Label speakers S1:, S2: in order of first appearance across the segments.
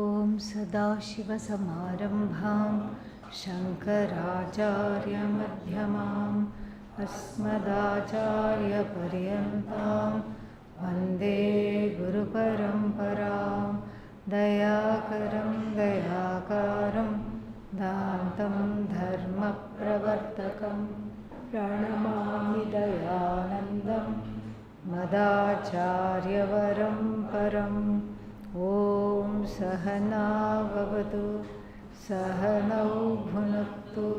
S1: ॐ सदाशिवसमारम्भां शङ्कराचार्यमध्यमाम् अस्मदाचार्यपर्यन्तां वन्दे गुरुपरम्परां दयाकरं दयाकारं दान्तं धर्मप्रवर्तकं प्रणमामि दयानन्दं मदाचार्यवरं परम् ॐ सहना भवतु सहनौ भुनक्तु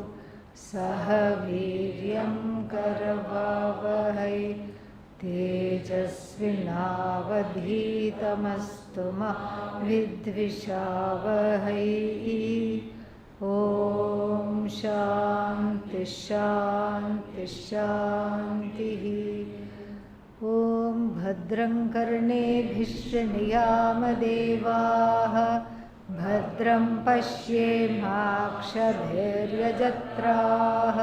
S1: सह वीर्यं करवावहै तेजस्विनावधीतमस्तु मा विद्विषावहै। ॐ शान्ति शान्ति शान्तिः। ॐ भद्रं कर्णेभिः शृणुयामदेवाः भद्रं पश्येमाक्षभिर्यजत्राः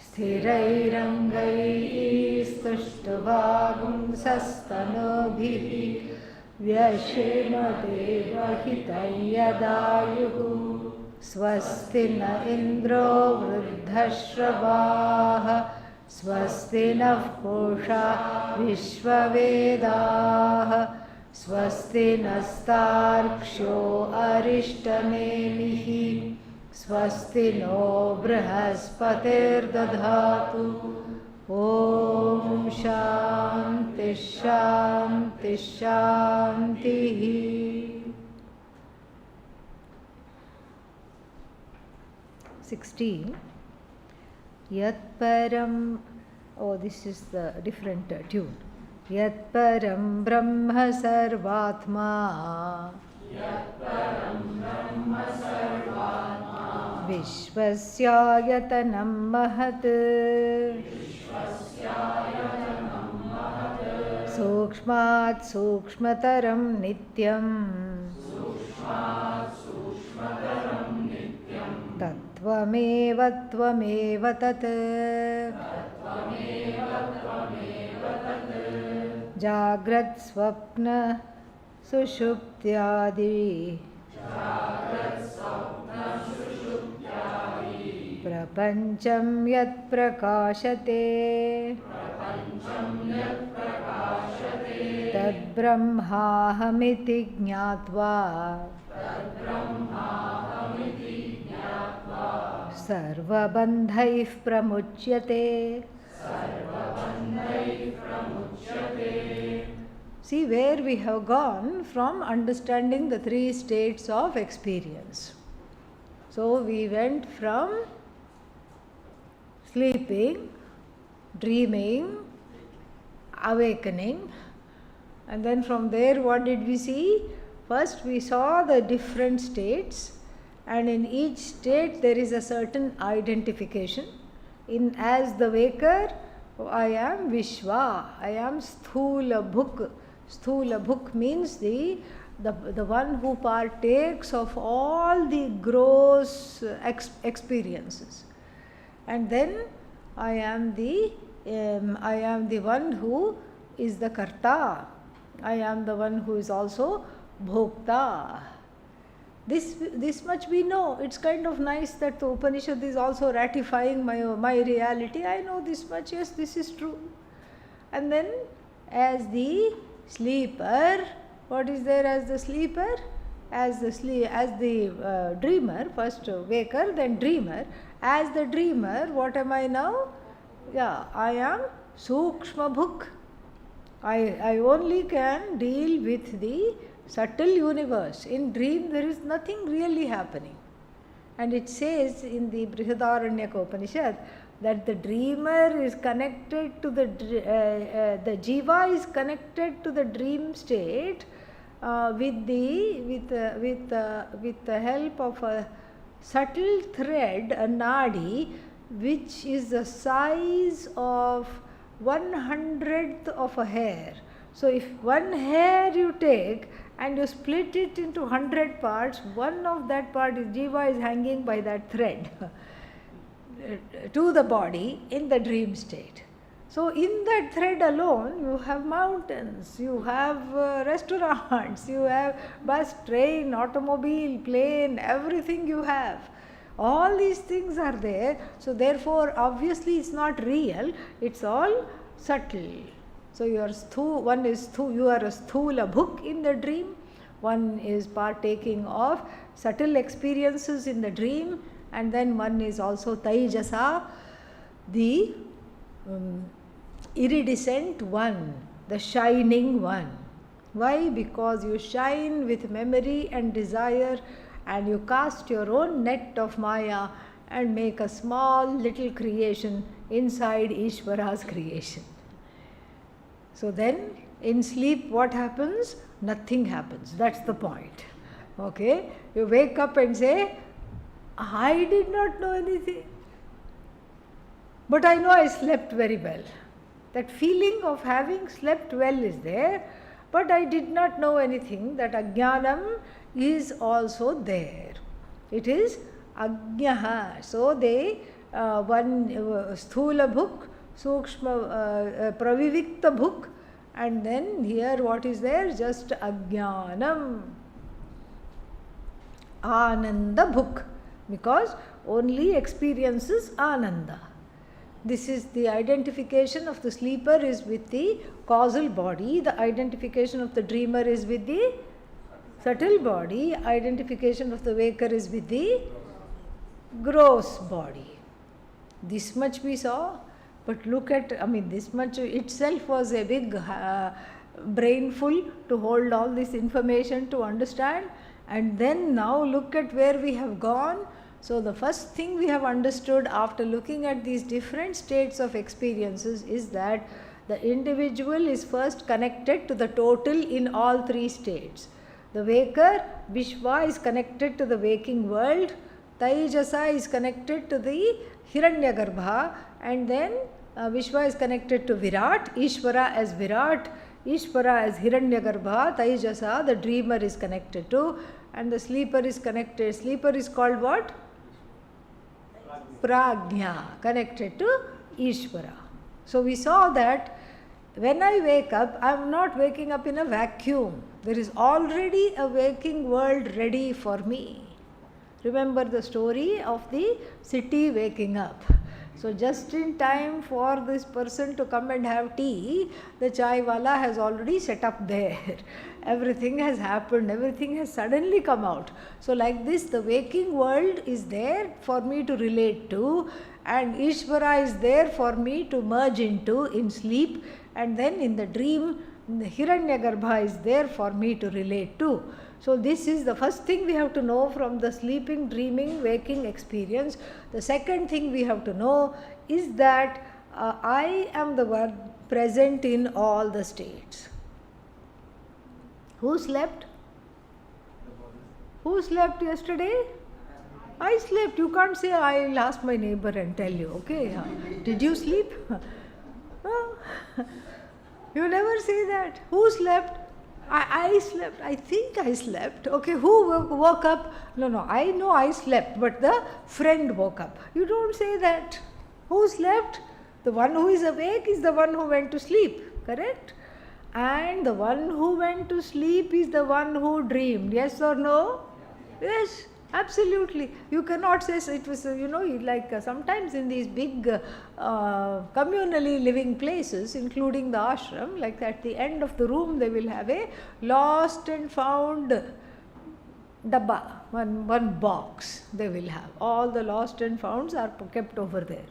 S1: स्थिरैरङ्गैस्तुष्टुवागुंसस्तनूभिः व्यशेमदेवहितं यदायुः। स्वस्ति न इन्द्रो वृद्धश्रवाः स्वस्ति नः पूषा विश्ववेदाः स्वस्ति नस्तार्क्ष्यो अरिष्टनेमिः स्वस्ति नो बृहस्पतिर्दधातु। ॐ शान्ति शान्ति शान्तिः। 16. Yatparam, oh, this is the different tune. Yatparam Brahma Sarvatma Vishwasyayatanam Mahat Sukshmat Sukshmataram Nityam Tatvameva Tvameva Tat Jagrat Swapna Sushuptyadi Prapancham Yat Prakashate Tad Brahmahamiti Jnatva Sarvabandhaih pramuchyate. See where we have gone from understanding the three states of experience. So we went from sleeping, dreaming, awakening, and then from there what did we see? First we saw the different states, and in each state there is a certain identification. In as the waker, I am Vishwa, I am Sthula Bhuk. Sthula Bhuk means the one who partakes of all the gross experiences. And then I am the one who is the Karta. I am the one who is also Bhokta. This much we know. It's kind of nice that the Upanishad is also ratifying my reality. I know this much. Yes, this is true. And then as the sleeper, what is there as the sleeper? As the dreamer, first waker, then dreamer. As the dreamer, what am I now? Yeah, I am Sukshma Bhuk. I only can deal with the subtle universe. In dream there is nothing really happening. And it says in the Upanishad that the dreamer is connected to the jiva is connected to the dream state with the help of a subtle thread, a nadi, which is the size of 1/100th of a hair. So if one hair you take and you split it into 100 parts, one of that part is jiva is hanging by that thread to the body in the dream state. So in that thread alone, you have mountains, you have restaurants, you have bus, train, automobile, plane, everything you have. All these things are there. So therefore, obviously it's not real, it's all subtle. So you are you are a sthula bhuk in the dream. One is partaking of subtle experiences in the dream, and then one is also taijasa, the iridescent one, the shining one. Why? Because you shine with memory and desire, and you cast your own net of Maya and make a small little creation inside Ishvara's creation. So then in sleep what happens? Nothing happens. That's the point. Okay? You wake up and say, I did not know anything, but I know I slept very well. That feeling of having slept well is there, but I did not know anything. That ajnanam is also there. It is ajnaha. So they one sthula bhuk, sukshma pravivikta bhuk, and then here what is there? Just ajnanam. Ananda bhuk, because only experiences ananda. This is the identification of the sleeper is with the causal body, the identification of the dreamer is with the subtle body, identification of the waker is with the gross body. This much we saw, but look at, this much itself was a big brainful to hold all this information to understand, and then now look at where we have gone. So the first thing we have understood after looking at these different states of experiences is that the individual is first connected to the total in all three states. The waker, Vishwa, is connected to the waking world, Taijasa is connected to the Hiranyagarbha, and then Vishwa is connected to Virat, Ishvara as Virat, Ishvara as Hiranyagarbha, Taijasa, the dreamer is connected to, and the sleeper is connected. Sleeper is called what? Prajna, connected to Ishvara. So we saw that when I wake up, I am not waking up in a vacuum. There is already a waking world ready for me. Remember the story of the city waking up. So just in time for this person to come and have tea, the chai wala has already set up there. Everything has happened, everything has suddenly come out. So like this, the waking world is there for me to relate to, and Ishvara is there for me to merge into in sleep, and then in the dream, the Hiranyagarbha is there for me to relate to. So this is the first thing we have to know from the sleeping, dreaming, waking experience. The second thing we have to know is that I am the one present in all the states. Who slept? Who slept yesterday? I slept. You can't say I'll ask my neighbor and tell you, okay? Did you sleep? You never say that. Who slept? I slept. I think I slept. Okay, who woke up? No, I know I slept, but the friend woke up. You don't say that. Who slept? The one who is awake is the one who went to sleep, correct? And the one who went to sleep is the one who dreamed. Yes or no? Yes, absolutely. You cannot say it was, like sometimes in these big communally living places, including the ashram, like at the end of the room they will have a lost and found dabba, one box they will have. All the lost and founds are kept over there.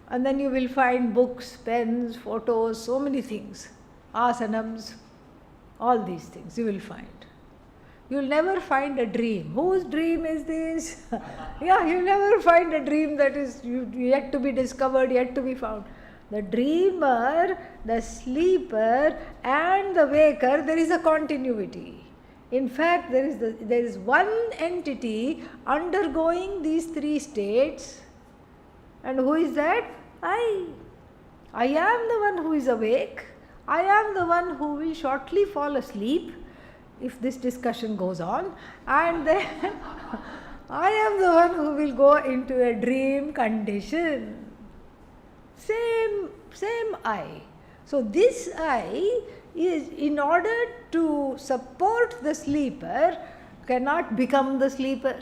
S1: And then you will find books, pens, photos, so many things, asanams, all these things you will find. You will never find a dream. Whose dream is this? Yeah, you will never find a dream that is yet to be discovered, yet to be found. The dreamer, the sleeper, and the waker, there is a continuity. In fact, there is one entity undergoing these three states. And who is that? I am the one who is awake. I am the one who will shortly fall asleep if this discussion goes on, and then I am the one who will go into a dream condition. Same same I. So this I is, in order to support the sleeper, cannot become the sleeper.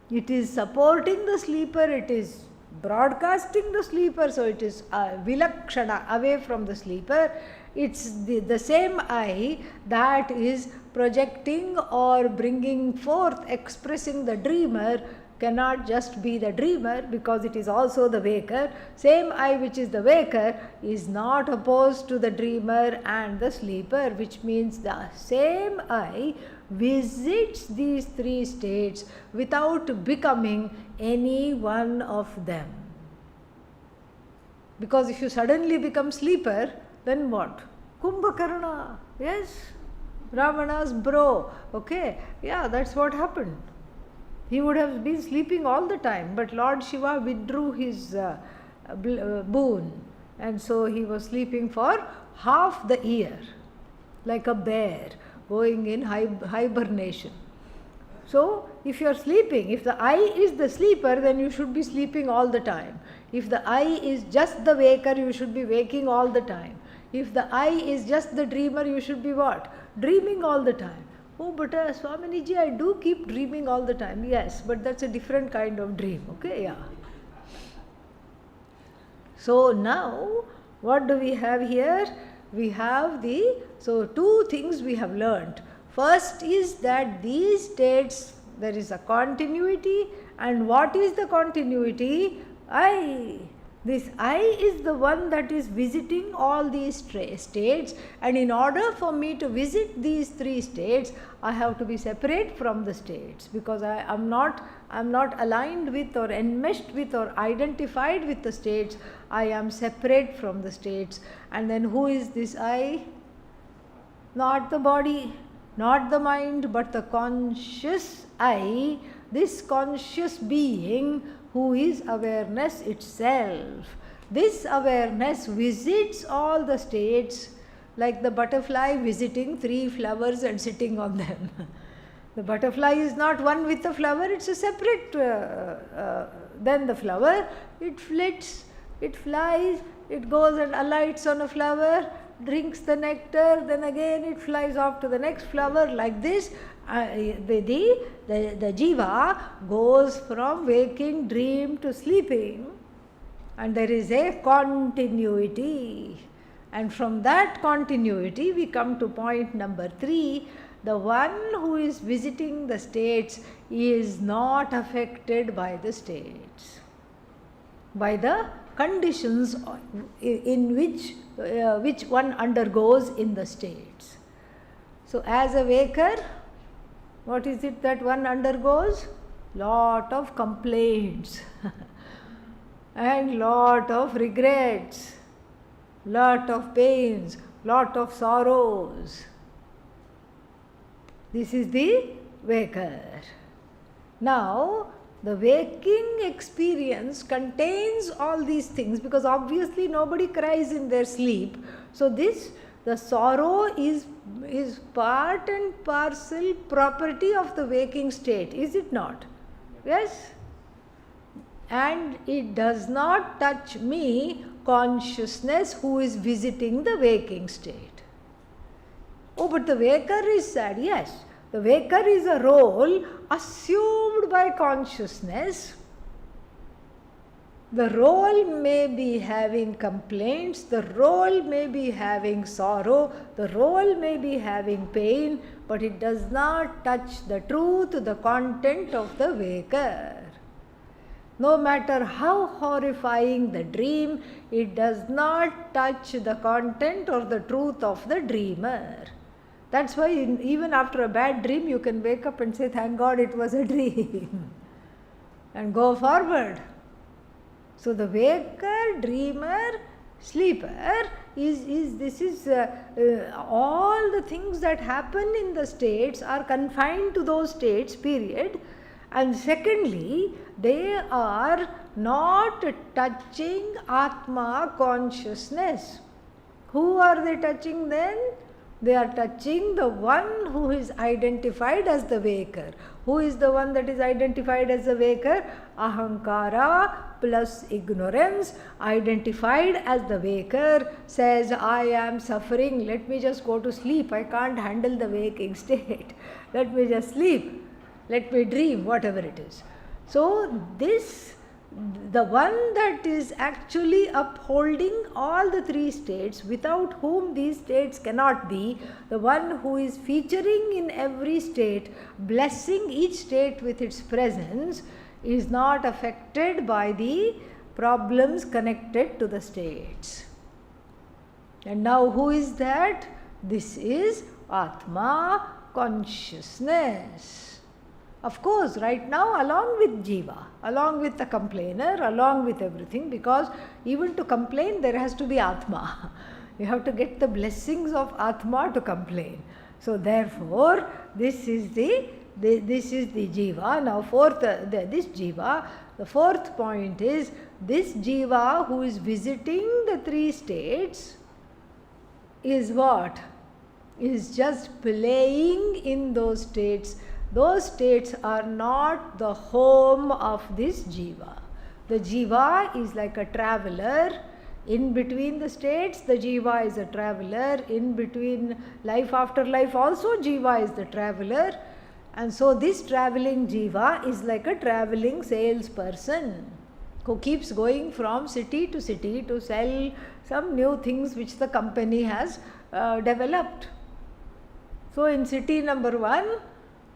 S1: It is supporting the sleeper, it is broadcasting the sleeper, so it is vilakshana, away from the sleeper. It's the same I that is projecting or bringing forth, expressing the dreamer, cannot just be the dreamer because it is also the waker. Same I which is the waker is not opposed to the dreamer and the sleeper, which means the same I visits these three states without becoming any one of them. Because if you suddenly become sleeper, then what? Kumbhakarna, yes, Ravana's bro, okay, yeah, that's what happened. He would have been sleeping all the time, but Lord Shiva withdrew his boon, and so he was sleeping for half the year, like a bear going in hibernation. So, if you are sleeping, if the I is the sleeper, then you should be sleeping all the time. If the I is just the waker, you should be waking all the time. If the I is just the dreamer, you should be what? Dreaming all the time. Oh, but Swaminiji, I do keep dreaming all the time. Yes, but that's a different kind of dream. Okay, yeah. So now, what do we have here? We have so two things we have learnt. First is that these states, there is a continuity, and what is the continuity? I. This I is the one that is visiting all these states, and in order for me to visit these three states, I have to be separate from the states, because I am not aligned with or enmeshed with or identified with the states. I am separate from the states. And then who is this I? Not the body, not the mind, but the conscious I, this conscious being who is awareness itself. This awareness visits all the states like the butterfly visiting three flowers and sitting on them. The butterfly is not one with the flower, it's a separate than the flower. It flits, it flies, it goes and alights on a flower, drinks the nectar, then again it flies off to the next flower. Like this, the jiva goes from waking dream to sleeping, and there is a continuity. And from that continuity, we come to point number 3. The one who is visiting the states is not affected by the states, by the conditions in which one undergoes in the states. So, as a waker, what is it that one undergoes? Lot of complaints and lot of regrets, lot of pains, lot of sorrows. This is the waker. Now, the waking experience contains all these things, because obviously nobody cries in their sleep. So the sorrow is part and parcel property of the waking state, is it not? Yes? And it does not touch me, consciousness, who is visiting the waking state. Oh, but the waker is sad. Yes, the waker is a role assumed by consciousness. The role may be having complaints, the role may be having sorrow, the role may be having pain, but it does not touch the truth, the content of the waker. No matter how horrifying the dream, it does not touch the content or the truth of the dreamer. That's why even after a bad dream, you can wake up and say, thank God it was a dream, and go forward. So the waker, dreamer, sleeper is all the things that happen in the states are confined to those states, period. And secondly, they are not touching Atma consciousness. Who are they touching then? They are touching the one who is identified as the waker. Who is the one that is identified as the waker? Ahankara plus ignorance, identified as the waker, says, I am suffering, let me just go to sleep, I can't handle the waking state, let me just sleep, let me dream, whatever it is. So this, the one that is actually upholding all the three states, without whom these states cannot be, the one who is featuring in every state, blessing each state with its presence, is not affected by the problems connected to the states. And now who is that? This is Atma, consciousness. Of course, right now, along with Jiva, along with the complainer, along with everything, because even to complain there has to be Atma. You have to get the blessings of Atma to complain. So therefore, this is the Jiva. Now this Jiva, the fourth point is, this Jiva who is visiting the three states is what? Is just playing in those states. Those states are not the home of this Jiva. The Jiva is like a traveler. In between the states, the Jiva is a traveler. In between life after life also, Jiva is the traveler. And so this traveling Jiva is like a traveling salesperson who keeps going from city to city to sell some new things which the company has developed. So in city number 1,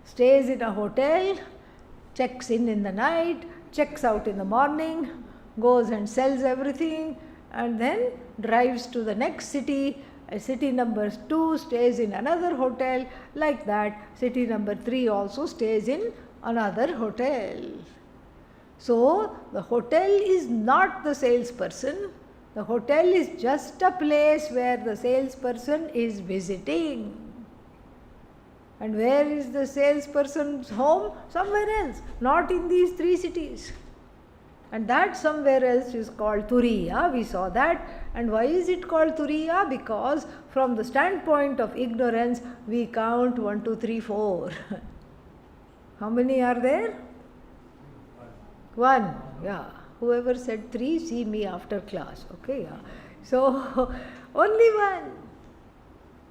S1: stays in a hotel, checks in the night, checks out in the morning, goes and sells everything, and then drives to the next city. City number 2 stays in another hotel. Like that, city number 3 also stays in another hotel. So the hotel is not the salesperson. The hotel is just a place where the salesperson is visiting. And where is the salesperson's home? Somewhere else, not in these 3 cities. And that somewhere else is called Turiya. We saw that. And why is it called Turiya? Because from the standpoint of ignorance, we count 1, 2, 3, 4. How many are there? 1. Yeah. Whoever said 3, see me after class. Okay. Yeah. So only 1.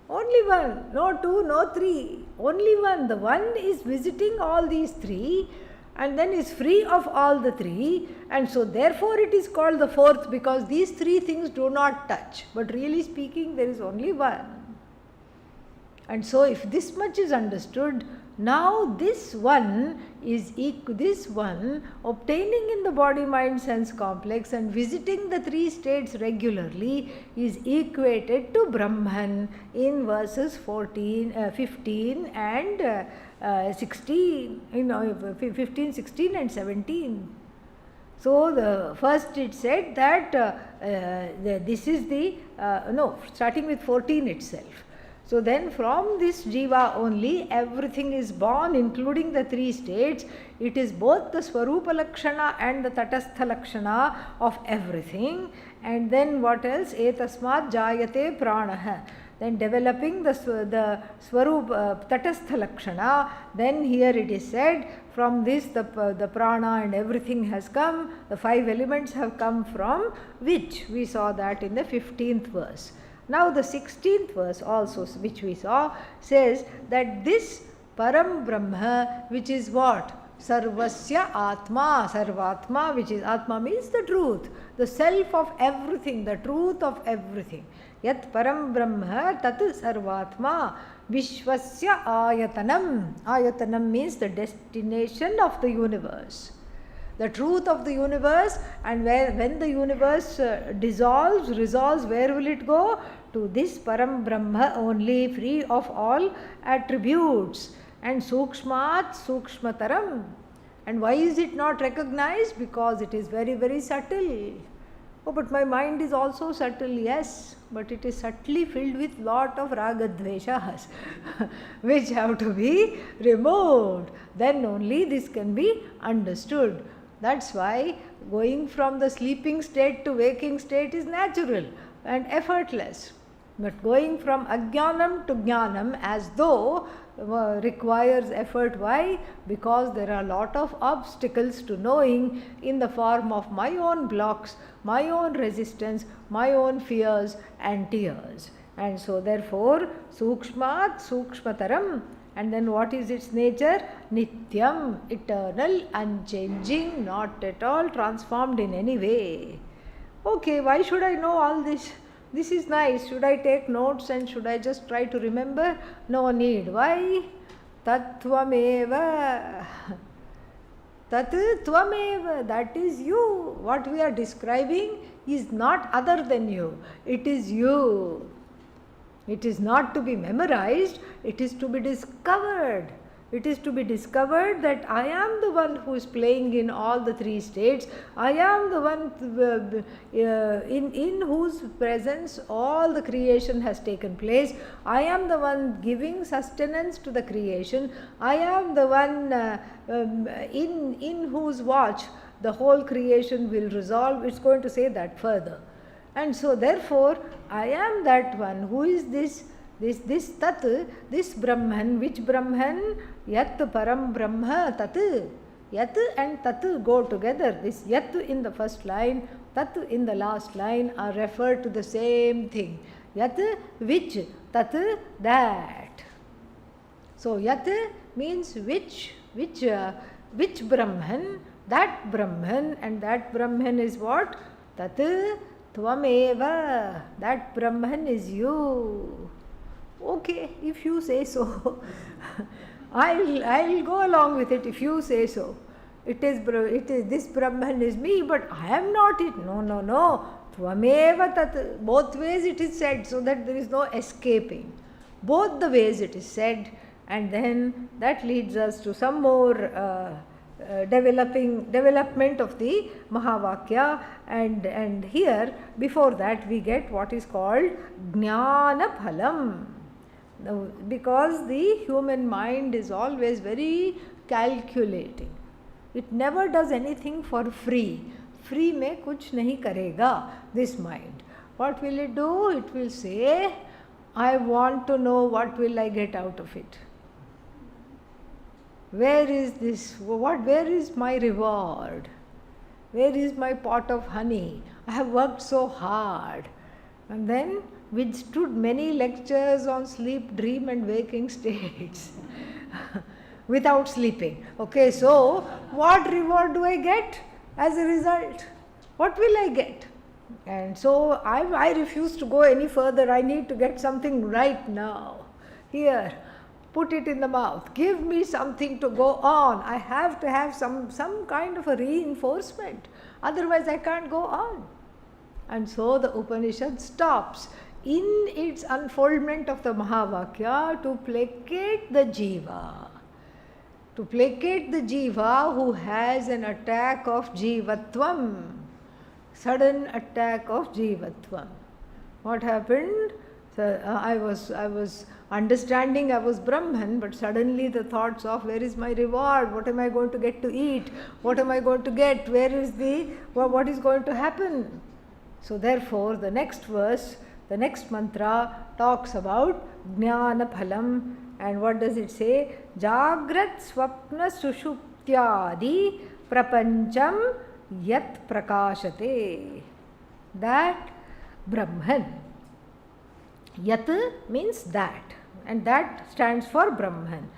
S1: Only 1, no 2, no 3, only 1. The one is visiting all these 3 and then is free of all the 3, and so therefore it is called the 4th, because these 3 things do not touch. But really speaking, there is only 1. And so if this much is understood, now this one is this one obtaining in the body mind sense complex and visiting the 3 states regularly is equated to Brahman in verses 15 and 16, 15, 16 and 17. So the first it said that this is the starting with 14 itself. So then from this Jiva only everything is born, including the 3 states. It is both the Swarupa Lakshana and the Tatastha Lakshana of everything. And then what else? Etasmat Jayate Pranaha. Then developing the Swarupa Tatastha Lakshana. Then here it is said, from this the prana and everything has come. The 5 elements have come from which? We saw that in the 15th verse. Now the 16th verse also, which we saw, says that this Param Brahma, which is what? Sarvasya Atma, Sarvatma, which is Atma means the truth, the self of everything, the truth of everything. Yat Param Brahma Tat Sarvatma Vishwasya Ayatanam. Ayatanam means the destination of the universe. The truth of the universe, and when the universe resolves, where will it go? To this Param Brahma only, free of all attributes. And Sukshmat Sukshmataram. And why is it not recognized? Because it is very, very subtle. Oh, but my mind is also subtle, yes, but it is subtly filled with lot of ragadveshas which have to be removed. Then only this can be understood. That's why going from the sleeping state to waking state is natural and effortless. But going from ajnanam to jnanam as though requires effort. Why? Because there are a lot of obstacles to knowing in the form of my own blocks, my own resistance, my own fears and tears. And so therefore, sukshmat sukshmataram. And then what is its nature? Nityam, eternal, unchanging, not at all transformed in any way. Okay, why should I know all this? This is nice. Should I take notes and should I just try to remember? No need. Why? Tattvameva. Tat tvameva. That is you. What we are describing is not other than you. It is you. It is not to be memorized. It is to be discovered. It is to be discovered that I am the one who is playing in all the three states. I am the one in whose presence all the creation has taken place. I am the one giving sustenance to the creation. I am the one in whose watch the whole creation will resolve. It's going to say that further. And so therefore, I am that one. Who is this Tat, this Brahman? Which Brahman? Yat Param Brahma Tat. Yat and Tat go together. This Yat in the first line, Tat in the last line are referred to the same thing. Yat, which, Tat, that. So Yat means which Brahman, that Brahman, and that Brahman is what? Tat Tvameva, that Brahman is you. Okay, if you say so. I'll go along with it if you say so. It is this Brahman is me, but I am not it. No. Tvameva tat. Both ways it is said, so that there is no escaping. Both the ways it is said, and then that leads us to some more development of the Mahavakya, and here before that we get what is called Jnana Phalam. Now, because the human mind is always very calculating. It never does anything for free. Free mein kuch nahi karega, this mind. What will it do? It will say, I want to know what will I get out of it. Where is this? Where is my reward? Where is my pot of honey? I have worked so hard. And then withstood many lectures on sleep, dream and waking states without sleeping. Okay, so what reward do I get as a result? What will I get? And so I refuse to go any further. I need to get something right now. Here, put it in the mouth. Give me something to go on. I have to have some kind of a reinforcement. Otherwise, I can't go on. And so the Upanishad stops in its unfoldment of the Mahavakya to placate the Jiva. To placate the Jiva who has an attack of Jivatvam. Sudden attack of Jivatvam. What happened? So, I was understanding I was Brahman, but suddenly the thoughts of where is my reward? What am I going to get to eat? What am I going to get? What is going to happen? So therefore, the next verse, the next mantra talks about Jnana Phalam. And what does it say? Jagrat Swapna Sushuptyadi Prapancham Yat Prakashate. That Brahman. Yat means that, and that stands for Brahman.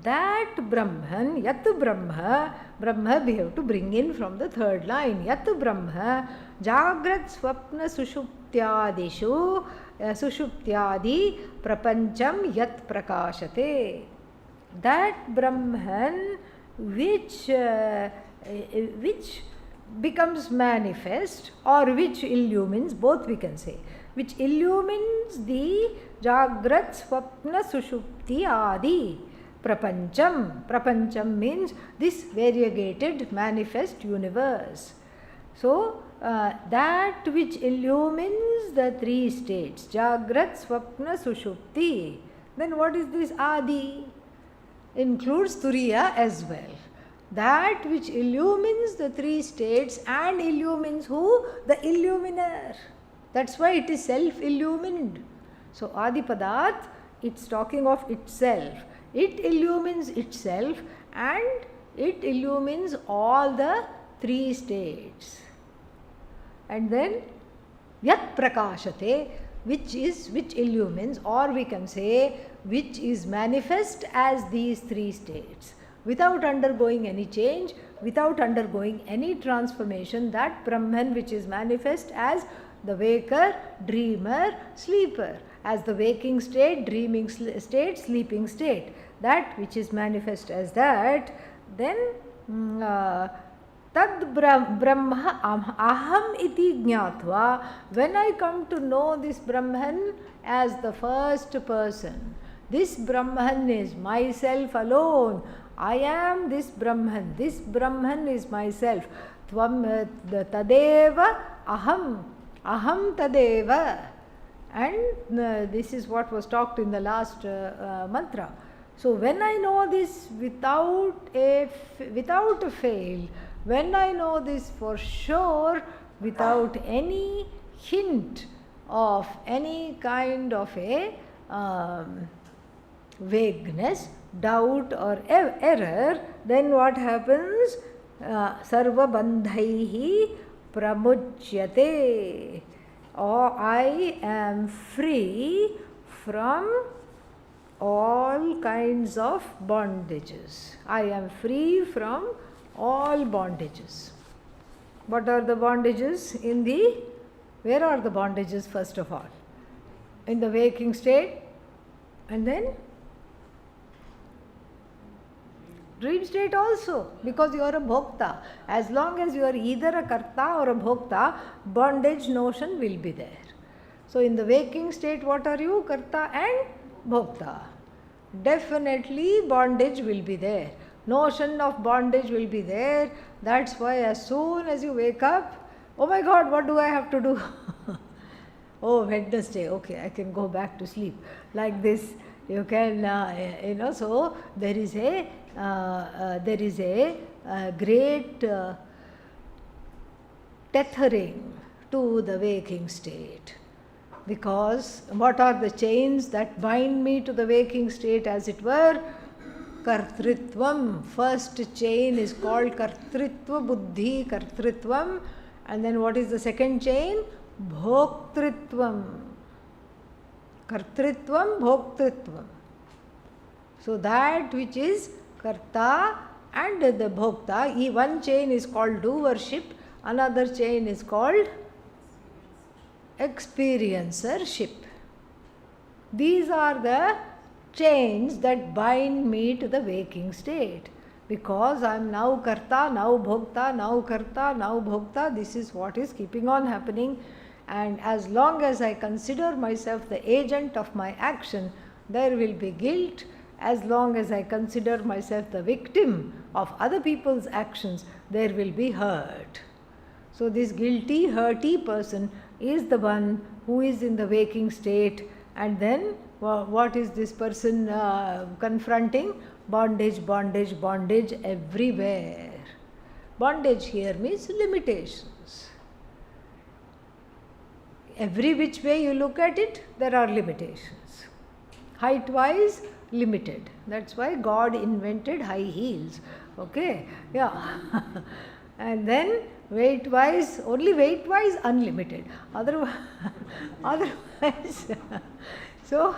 S1: That Brahman, Yat Brahma, Brahma we have to bring in from the third line. Yat Brahma, Jagrat Swapna Sushuptyadishu, Sushuptyadi Prapancham Yat Prakashate. That Brahman which becomes manifest or which illumines, both we can say, which illumines the Jagrat Swapna Sushupti Adi Prapancham. Prapancham means this variegated manifest universe. So, that which illumines the three states, Jagrat Swapna Sushupti. Then what is this Adi? Includes Turiya as well. That which illumines the three states and illumines who? The illuminer. That's why it is self-illumined. So Adipadat, it's talking of itself. It illumines itself and it illumines all the three states. And then Yat Prakashate, which illumines, or we can say which is manifest as these three states, without undergoing any change, without undergoing any transformation. That Brahman which is manifest as the waker, dreamer, sleeper, as the waking state, dreaming state, sleeping state, that which is manifest as that, then Tad Brahma Aham iti jnatva, when I come to know this Brahman as the first person, this Brahman is myself alone. I am this Brahman is myself. Tvam tadeva aham tadeva. And this is what was talked in the last mantra. So when I know this without a fail, when I know this for sure, without any hint of any kind of a vagueness, doubt or error, then what happens? Sarva bandhaihi pramujyate. Or I am free from all kinds of bondages. I am free from all bondages. What are the bondages where are the bondages first of all? In the waking state, and then dream state also, because you are a bhokta. As long as you are either a karta or a bhokta, bondage notion will be there. So in the waking state, what are you? Karta and bhokta. Definitely bondage will be there. Notion of bondage will be there. That's why as soon as you wake up, oh my God, what do I have to do? Oh, Wednesday, okay, I can go back to sleep. Like this, you can, so there is a great tethering to the waking state. Because what are the chains that bind me to the waking state, as it were? Kartritvam. First chain is called Kartritva Buddhi, Kartritvam. And then what is the second chain? Bhoktritvam. Kartritvam, Bhoktritvam. So that which is Karta and the Bhokta, one chain is called doership, another chain is called experiencership. These are the chains that bind me to the waking state. Because I am now Karta, now Bhokta, now Karta, now Bhokta, this is what is keeping on happening. And as long as I consider myself the agent of my action, there will be guilt. As long as I consider myself the victim of other people's actions, there will be hurt. So this guilty, hurty person is the one who is in the waking state. And then what is this person confronting? Bondage, bondage, bondage everywhere. Bondage here means limitations. Every which way you look at it, there are limitations. Height-wise, limited. That's why God invented high heels. Okay? Yeah. And then weight-wise, only weight-wise, unlimited. Otherwise, so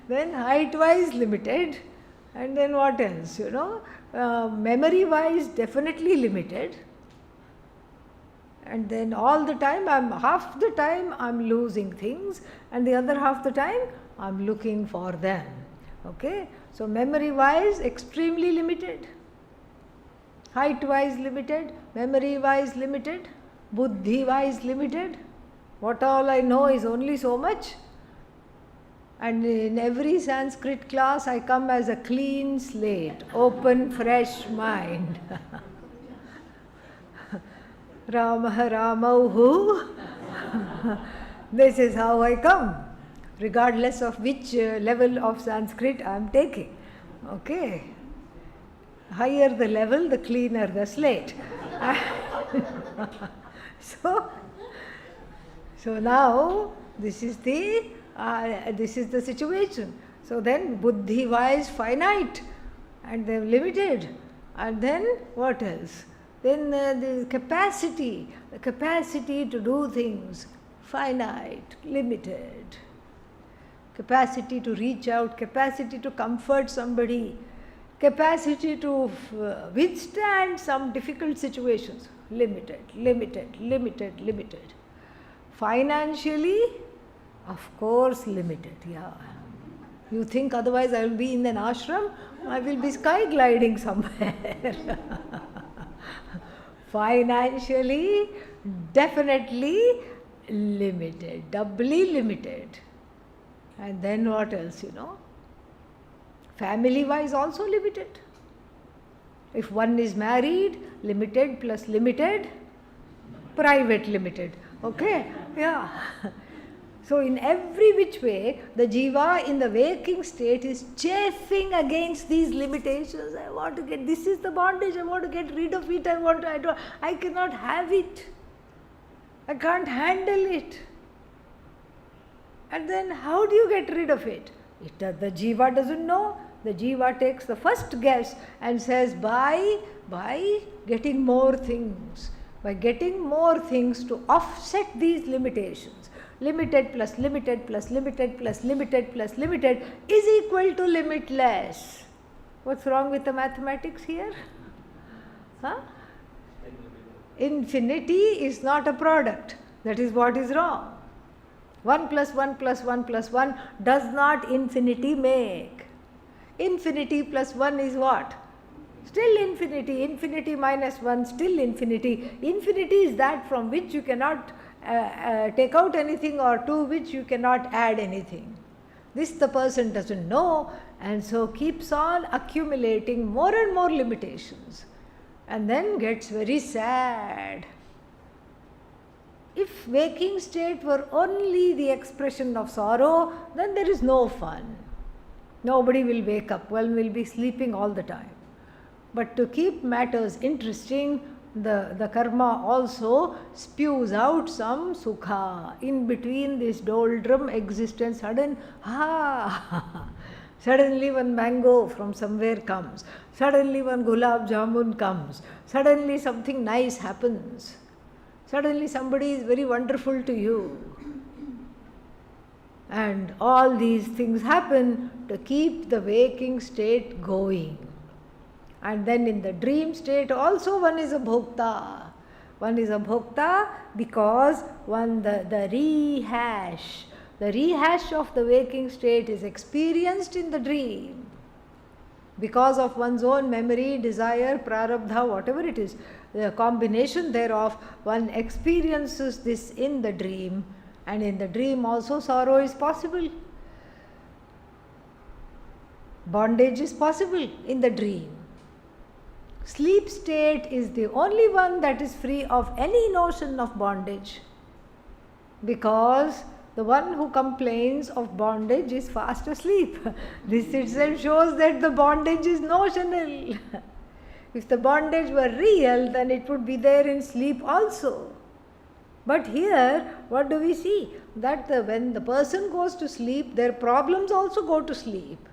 S1: then height-wise, limited. And then what else? Memory-wise, definitely limited. And then all the time, half the time I'm losing things, and the other half the time I'm looking for them. Okay? So memory-wise, extremely limited. Height-wise limited, memory-wise limited, buddhi-wise limited. What all I know is only so much. And in every Sanskrit class, I come as a clean slate, open, fresh mind. Ramah Ramauhu. This is how I come, regardless of which level of Sanskrit I am taking. Okay? Higher the level, the cleaner the slate. So now, this is the This is the situation. So then buddhi wise finite and they're limited. And then what else? Then the capacity to do things, finite, limited. Capacity to reach out, capacity to comfort somebody, capacity to withstand some difficult situations, limited. Financially, of course, limited, yeah. You think otherwise I will be in an ashram? I will be sky gliding somewhere. Financially, definitely limited, doubly limited. And then what else, Family-wise also limited. If one is married, limited plus limited, private limited. Okay? Yeah. So in every which way, the jiva in the waking state is chafing against these limitations. I want to get, this is the bondage, I want to get rid of it, I cannot have it. I can't handle it. And then how do you get rid of it? The jiva doesn't know. The jiva takes the first guess and says, by getting more things, to offset these limitations, limited plus limited plus limited plus limited plus limited is equal to limitless. What's wrong with the mathematics here? Infinity is not a product. That is what is wrong. 1 plus 1 plus 1 plus 1 does not infinity make. Infinity plus 1 is what? Still infinity. Infinity minus 1, still infinity. Infinity is that from which you cannot take out anything or to which you cannot add anything. This the person doesn't know, and so keeps on accumulating more and more limitations, and then gets very sad. If waking state were only the expression of sorrow, then there is no fun. Nobody will wake up, one will be sleeping all the time. But to keep matters interesting, the karma also spews out some sukha. In between this doldrum existence, suddenly one mango from somewhere comes, suddenly one gulab jamun comes, suddenly something nice happens, suddenly somebody is very wonderful to you. And all these things happen to keep the waking state going. And then in the dream state also one is a bhokta. One is a bhokta because the rehash of the waking state is experienced in the dream. Because of one's own memory, desire, prarabdha, whatever it is, the combination thereof, one experiences this in the dream. And in the dream also sorrow is possible. Bondage is possible in the dream. Sleep state is the only one that is free of any notion of bondage, because the one who complains of bondage is fast asleep. This itself shows that the bondage is notional. If the bondage were real, then it would be there in sleep also. But here, what do we see? That when the person goes to sleep, their problems also go to sleep.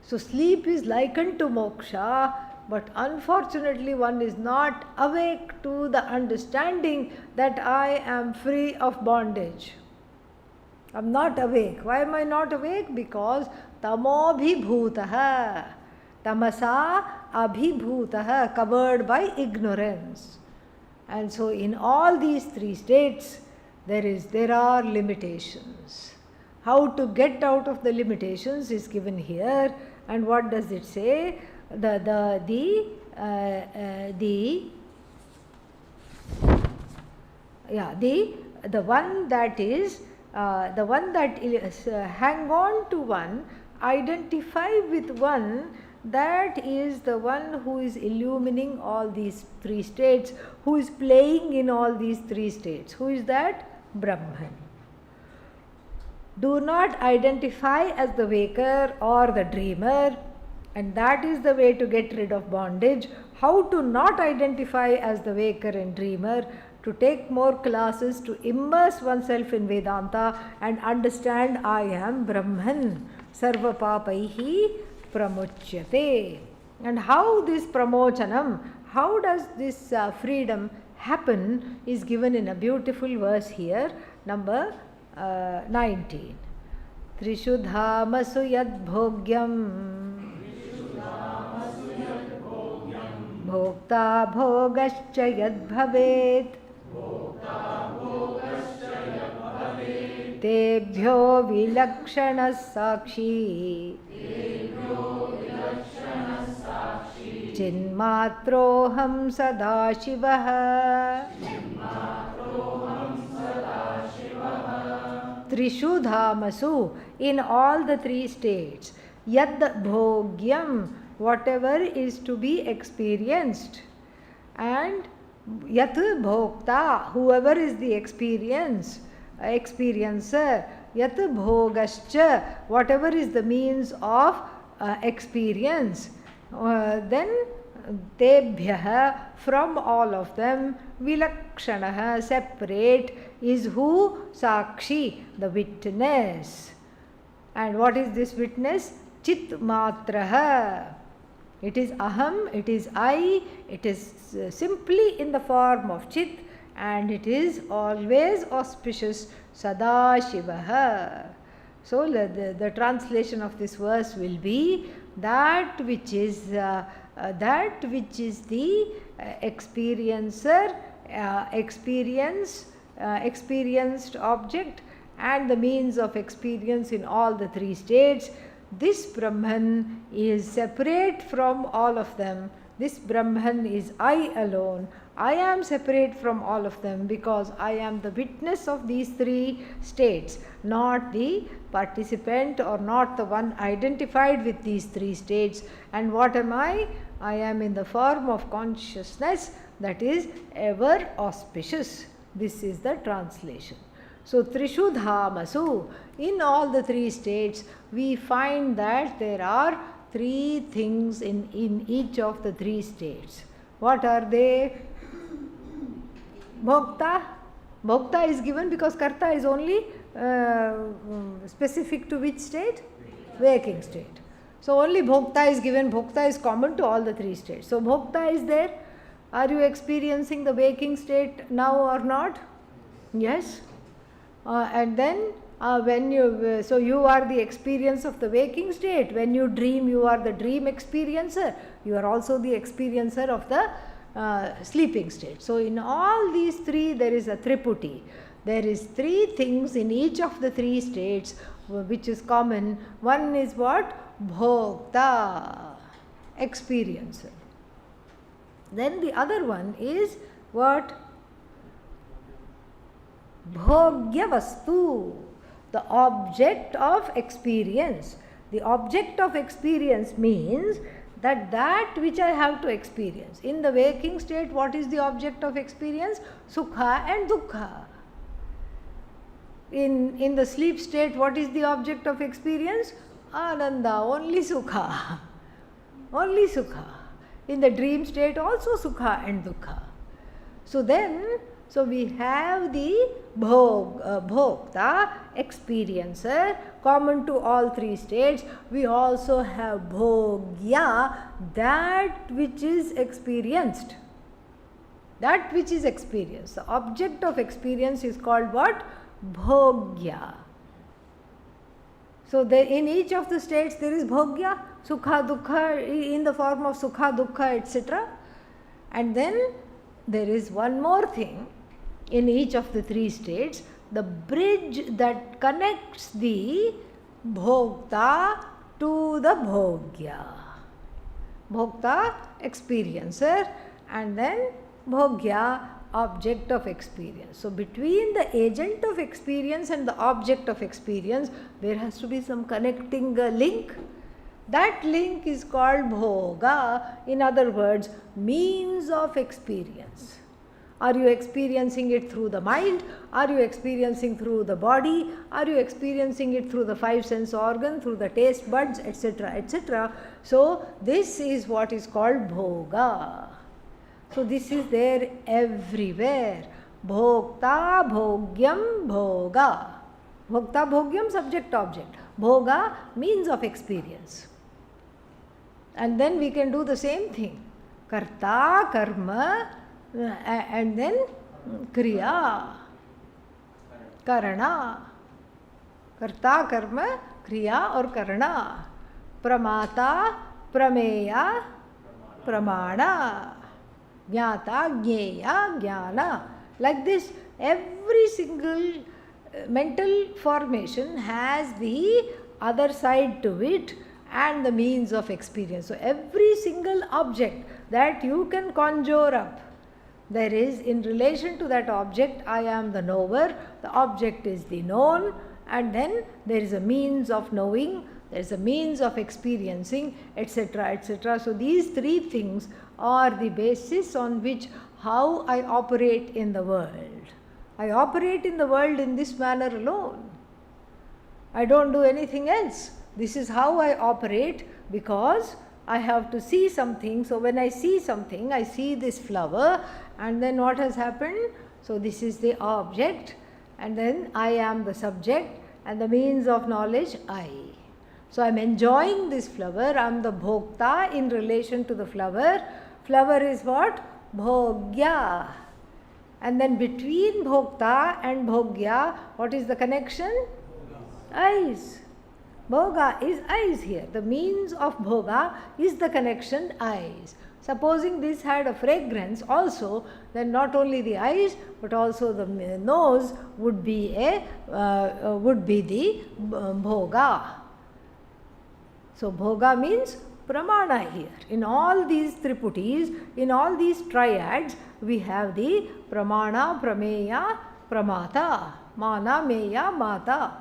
S1: So sleep is likened to moksha, but unfortunately one is not awake to the understanding that I am free of bondage. I am not awake. Why am I not awake? Because tamobhibhutaha, tamasa abhibhutaha, covered by ignorance. And so in all these three states, there are limitations. How to get out of the limitations is given here. And what does it say? The one that is hang on to one, identify with one, that is the one who is illumining all these three states, who is playing in all these three states. Who is that? Brahman. Do not identify as the waker or the dreamer, and that is the way to get rid of bondage. How to not identify as the waker and dreamer? to take more classes, to immerse oneself in Vedanta and understand I am Brahman. Sarva papaihi pramuchyate. And how this pramochanam, how does this freedom happen, is given in a beautiful verse here, number 19. Trishudhamasu yad bhogyam bhokta bhogascha yad bhavet tebhyo vilakshana sakshi Chinmatroham Sadashivah. Trishu Dhamasu, in all the three states. Yad Bhogyam, whatever is to be experienced. And Yat Bhokta, whoever is the experiencer. Yat Bhogascha, whatever is the means of experience. Then Tebhyah, from all of them, Vilakshanaha, separate, is who? Sakshi, the witness. And what is this witness? Chit Matraha. It is Aham, it is I, it is simply in the form of Chit, and it is always auspicious, Sadashivaha. So the translation of this verse will be that which is the experiencer, experienced object, and the means of experience in all the three states. This Brahman is separate from all of them. This Brahman is I alone. I am separate from all of them because I am the witness of these three states, not the participant or not the one identified with these three states. And what am I? I am in the form of consciousness that is ever auspicious. This is the translation. So, Trishu Dhamasu, in all the three states, we find that there are three things in each of the three states. What are they? Bhokta. Bhokta is given because Karta is only specific to which state? Waking state. So only Bhokta is given. Bhokta is common to all the three states. So Bhokta is there. Are you experiencing the waking state now or not? Yes. And then when you, so you are the experience of the waking state. When you dream, you are the dream experiencer. You are also the experiencer of the sleeping state. So in all these three there is a triputi. There is three things in each of the three states which is common. One is what? Bhokta, experiencer. Then the other one is what? Bhogya vastu, the object of experience. The object of experience means that which I have to experience. In the waking state, what is the object of experience? Sukha and Dukkha. In the sleep state, what is the object of experience? Ananda, only Sukha. Only Sukha. In the dream state also Sukha and Dukkha. So we have the Bhokta, experiencer, common to all three states. We also have Bhogya, that which is experienced. That which is experienced. The object of experience is called what? Bhogya. So in each of the states there is Bhogya, Sukha, Dukkha, in the form of Sukha, Dukkha, etc. And then there is one more thing. In each of the three states, the bridge that connects the Bhokta to the Bhogya. Bhokta, experiencer, and then Bhogya, object of experience. So between the agent of experience and the object of experience, there has to be some connecting link. That link is called Bhoga, in other words, means of experience. Are you experiencing it through the mind? Are you experiencing through the body? Are you experiencing it through the five sense organ, through the taste buds, etc., etc.? So this is what is called Bhoga. So this is there everywhere. Bhokta bhogyam bhoga. Bhokta bhogyam, subject object. Bhoga, means of experience. And then we can do the same thing. Karta, karma, and then kriya, karana. Karta, karma, kriya or karana. Pramata, prameya, pramana. Jnata, jnaya, jnana. Like this, every single mental formation has the other side to it and the means of experience. So every single object that you can conjure up, there is, in relation to that object, I am the knower, the object is the known, and then there is a means of knowing, there is a means of experiencing, etc., etc. So these three things are the basis on which how I operate in the world. I operate in the world in this manner alone. I don't do anything else. This is how I operate, because I have to see something. So when I see something, I see this flower, and then what has happened? So this is the object, and then I am the subject, and the means of knowledge I. So I am enjoying this flower. I am the bhokta in relation to the flower. Flower is what? Bhogya. And then between bhokta and bhogya, what is the connection? Eyes. Bhoga is eyes here. The means of bhoga is the connection eyes. Supposing this had a fragrance also, then not only the eyes but also the nose would be the bhoga. So bhoga means pramana here. In all these triputis, in all these triads, we have the pramana, prameya, pramata, mana, meya, mata.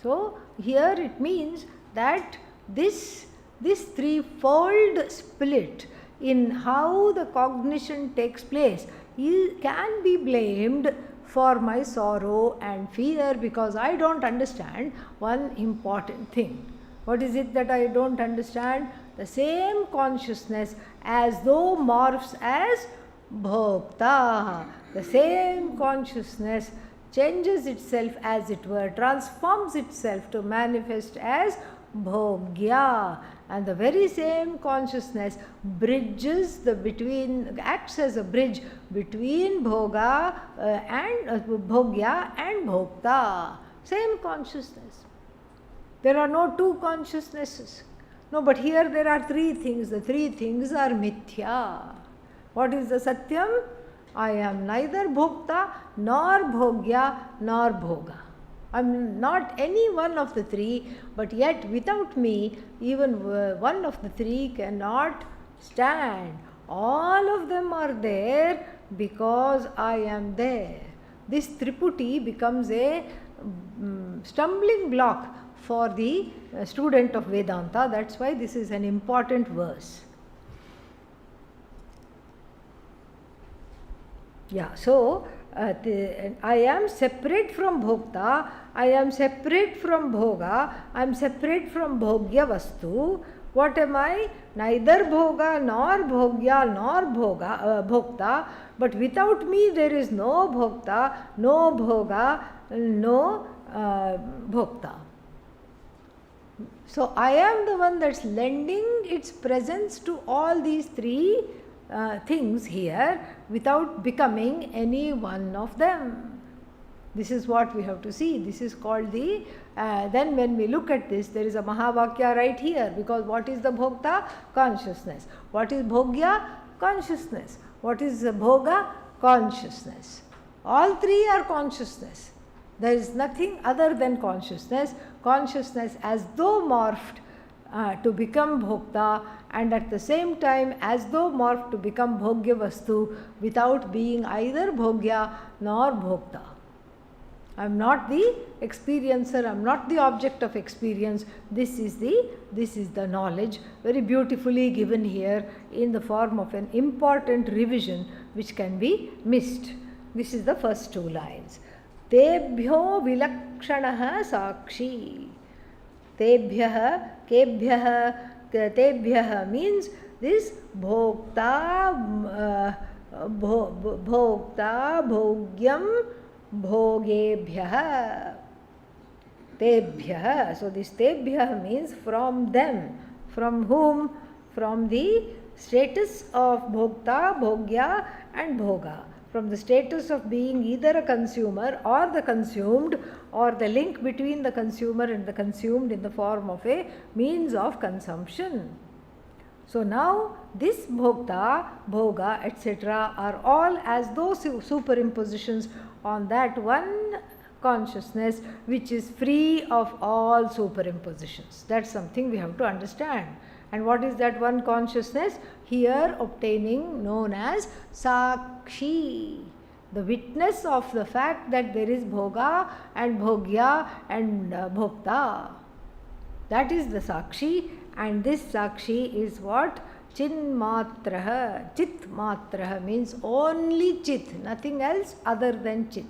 S1: So here it means that this threefold split in how the cognition takes place can be blamed for my sorrow and fear, because I don't understand one important thing. What is it that I don't understand? The same consciousness as though morphs as bhokta. The same consciousness changes itself, as it were, transforms itself to manifest as bhogya. And the very same consciousness bridges the between, acts as a bridge between bhoga and bhogya and bhokta. Same consciousness. There are no two consciousnesses. No, but here there are three things. The three things are mithya. What is the satyam? I am neither bhokta, nor bhogya, nor bhoga. I am not any one of the three, but yet without me, even one of the three cannot stand. All of them are there because I am there. This triputi becomes a stumbling block for the student of Vedanta. That's why this is an important verse. Yeah, so I am separate from bhokta, I am separate from bhoga, I am separate from bhogya vastu. What am I? Neither bhoga nor bhogya nor bhokta, but without me there is no bhokta, no bhoga, no bhokta. So I am the one that's lending its presence to all these three things here without becoming any one of them. This is what we have to see. This is called the, then when we look at this, there is a Mahavakya right here, because what is the bhokta? Consciousness. What is bhogya? Consciousness. What is bhoga? Consciousness. All three are consciousness. There is nothing other than consciousness. Consciousness as though morphed to become bhokta, and at the same time as though morphed to become bhogya vastu without being either bhogya nor bhokta. I am not the experiencer, I am not the object of experience. This is the knowledge, very beautifully given here in the form of an important revision which can be missed. This is the first two lines. Tebhyo vilakshanaha sakshi. Tebhyah, kebhyah, tebhyah means this bhokta, Bhokta Bhogyam Bhogebhyah Tebhyah. So this Tebhyah means from them. From whom? From the status of Bhokta, Bhogya and Bhoga. From the status of being either a consumer or the consumed, or the link between the consumer and the consumed in the form of a means of consumption. So now this Bhokta, Bhoga, etc. are all as those superimpositions on that one consciousness which is free of all superimpositions. That's something we have to understand. And what is that one consciousness? Here obtaining, known as Sakshi, the witness of the fact that there is Bhoga and Bhogya and Bhokta. That is the Sakshi, and this Sakshi is what? Chinmatraha. Chitmatraha means only Chit, nothing else other than Chit.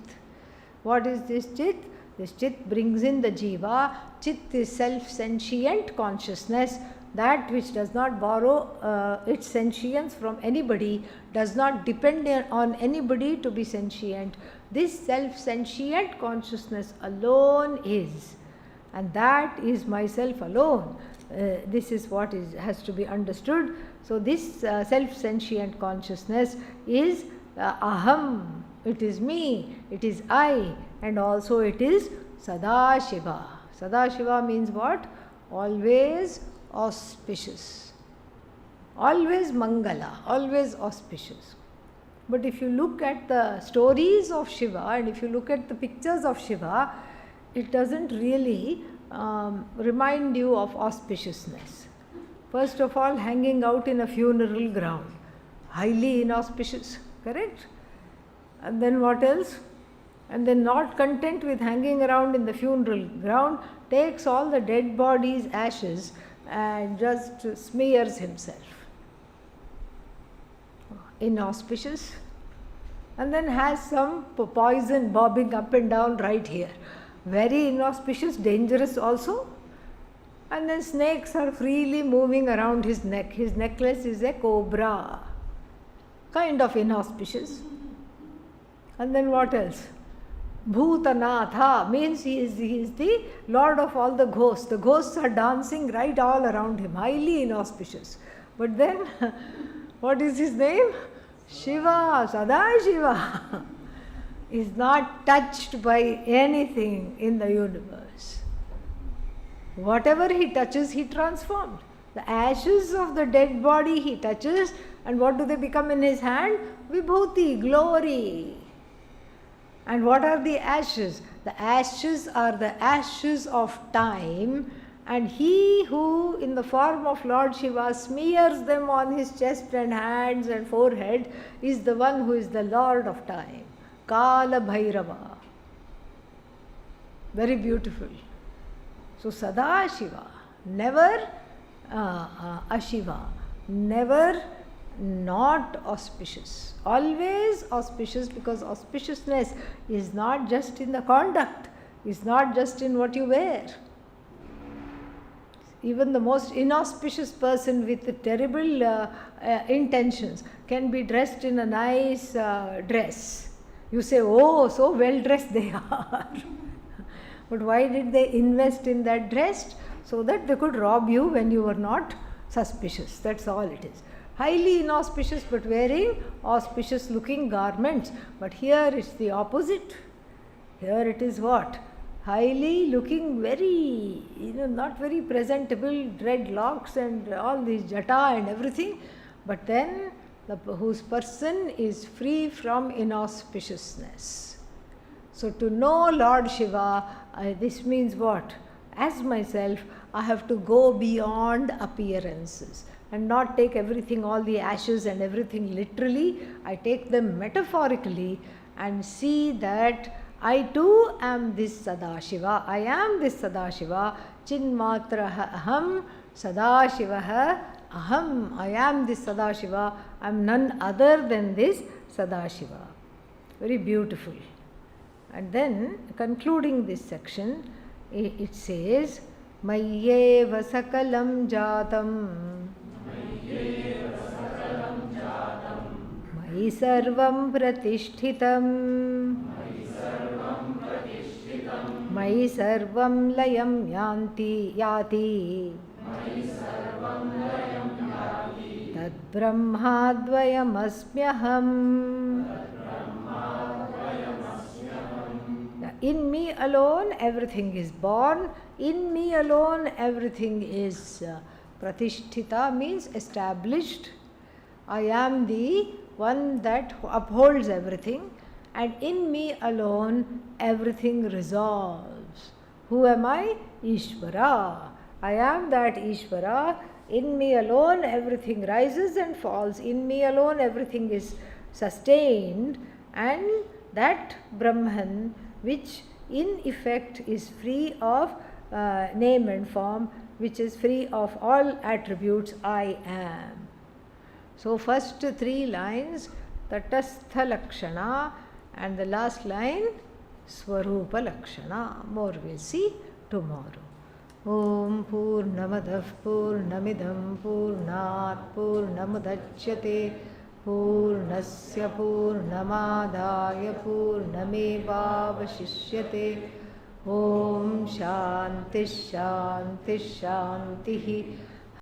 S1: What is this Chit? This Chit brings in the Jiva. Chit is self-sentient consciousness, that which does not borrow its sentience from anybody, does not depend on anybody to be sentient. This self-sentient consciousness alone is, and that is myself alone. This is what has to be understood. So this self-sentient consciousness is Aham. It is me, it is I, and also it is Sadashiva. Sadashiva means what? Always auspicious, always Mangala, always auspicious. But if you look at the stories of Shiva and if you look at the pictures of Shiva, it doesn't really remind you of auspiciousness. First of all, hanging out in a funeral ground, highly inauspicious, correct? And then what else? And then, not content with hanging around in the funeral ground, takes all the dead body's ashes and just smears himself. Inauspicious. And then has some poison bobbing up and down right here. Very inauspicious, dangerous also. And then snakes are freely moving around his neck. His necklace is a cobra. Kind of inauspicious. And then what else? Bhutanatha means he is the lord of all the ghosts. The ghosts are dancing right all around him. Highly inauspicious. But then, what is his name? Shiva, Sadashiva. Is not touched by anything in the universe. Whatever he touches, he transformed. The ashes of the dead body he touches, and what do they become in his hand? Vibhuti, glory. And what are the ashes? The ashes are the ashes of time, and he who in the form of Lord Shiva smears them on his chest and hands and forehead is the one who is the Lord of time. Kala Bhairava. Very beautiful. So Sadashiva, never Ashiva, never not auspicious, always auspicious, because auspiciousness is not just in the conduct, is not just in what you wear. Even the most inauspicious person with terrible intentions can be dressed in a nice dress. You say, oh, so well dressed they are. But why did they invest in that dress? So that they could rob you when you were not suspicious. That's all it is. Highly inauspicious but wearing auspicious looking garments. But here it's the opposite. Here it is what? Highly looking very, not very presentable, dreadlocks and all these jata and everything. But then whose person is free from inauspiciousness. So to know Lord Shiva, this means what? As myself, I have to go beyond appearances and not take everything, all the ashes and everything literally. I take them metaphorically and see that I too am this Sadashiva. I am this Sadashiva. Chinmatra aham Sadashivaha aham. I am this Sadashiva. I am none other than this Sadashiva. Very beautiful. And then, concluding this section, it says, Mayyeva sakalam jatam मयि सर्वं प्रतिष्ठितं मयि सर्वं लयं याति तद्ब्रह्माद्वयमस्म्यहम्. In me alone everything is born, in me alone everything is pratishtita, means established. I am the one that upholds everything, and in me alone everything resolves. Who am I? Ishvara. I am that Ishvara. In me alone everything rises and falls. In me alone everything is sustained, and that Brahman, which in effect is free of name and form, which is free of all attributes, I am. So first 3 lines Tatastha Lakshana, and the last line Swarupa Lakshana. More we'll see tomorrow. Om Purnamadah Purnamidam Purnat Purnamudachyate Purnasya Purnamadaya Purnamevavashishyate. Om Shanti Shanti Shantihi.